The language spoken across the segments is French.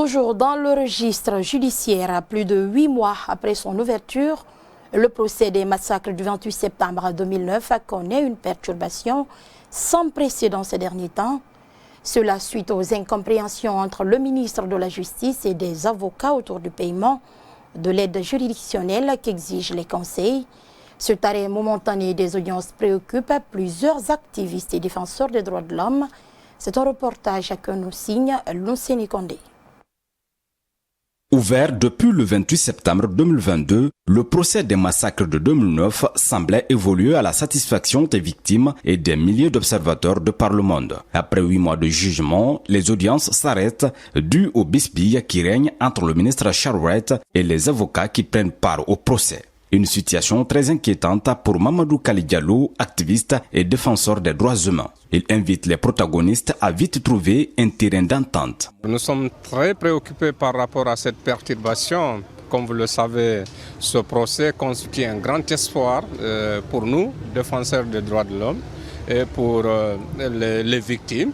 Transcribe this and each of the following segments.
Toujours dans le registre judiciaire, plus de 8 mois après son ouverture, le procès des massacres du 28 septembre 2009 connaît une perturbation sans précédent ces derniers temps. Cela suite aux incompréhensions entre le ministre de la Justice et des avocats autour du paiement de l'aide juridictionnelle qu'exigent les conseils. Ce arrêt momentané des audiences préoccupe plusieurs activistes et défenseurs des droits de l'homme. C'est un reportage que nous signe Lunceni Condé. Ouvert depuis le 28 septembre 2022, le procès des massacres de 2009 semblait évoluer à la satisfaction des victimes et des milliers d'observateurs de par le monde. Après 8 mois de jugement, les audiences s'arrêtent dues aux bisbilles qui règnent entre le ministre Charouette et les avocats qui prennent part au procès. Une situation très inquiétante pour Mamadou Kali Diallo, activiste et défenseur des droits humains. Il invite les protagonistes à vite trouver un terrain d'entente. Nous sommes très préoccupés par rapport à cette perturbation. Comme vous le savez, ce procès constitue un grand espoir pour nous, défenseurs des droits de l'homme, et pour les victimes.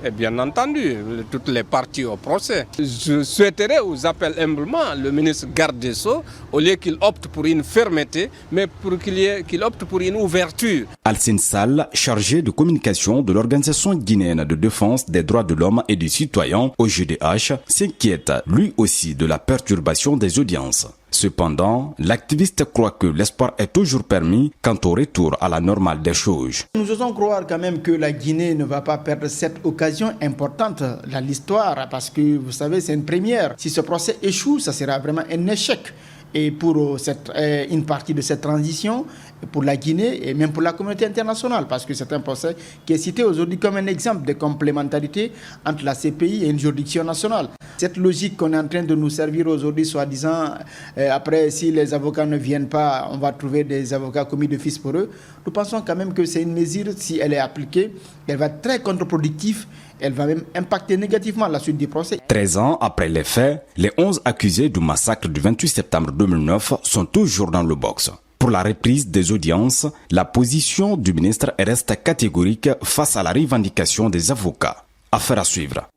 Et bien entendu, toutes les parties au procès. Je souhaiterais, vous appelle humblement le ministre garde des Sceaux, au lieu qu'il opte pour une fermeté, mais pour qu'il opte pour une ouverture. Alcine Sall, chargé de communication de l'Organisation guinéenne de défense des droits de l'homme et des citoyens, OGDH, s'inquiète lui aussi de la perturbation des audiences. Cependant, l'activiste croit que l'espoir est toujours permis quant au retour à la normale des choses. Nous osons croire quand même que la Guinée ne va pas perdre cette occasion importante dans l'histoire parce que, vous savez, c'est une première. Si ce procès échoue, ça sera vraiment un échec. Et pour une partie de cette transition, pour la Guinée et même pour la communauté internationale, parce que c'est un procès qui est cité aujourd'hui comme un exemple de complémentarité entre la CPI et une juridiction nationale. Cette logique qu'on est en train de nous servir aujourd'hui, soi-disant, après si les avocats ne viennent pas, on va trouver des avocats commis d'office pour eux, nous pensons quand même que c'est une mesure, si elle est appliquée, elle va être très contre-productive. Elle va même impacter négativement la suite du procès. 13 ans après les faits, les 11 accusés du massacre du 28 septembre 2009 sont toujours dans le box. Pour la reprise des audiences, la position du ministre reste catégorique face à la revendication des avocats. Affaire à suivre.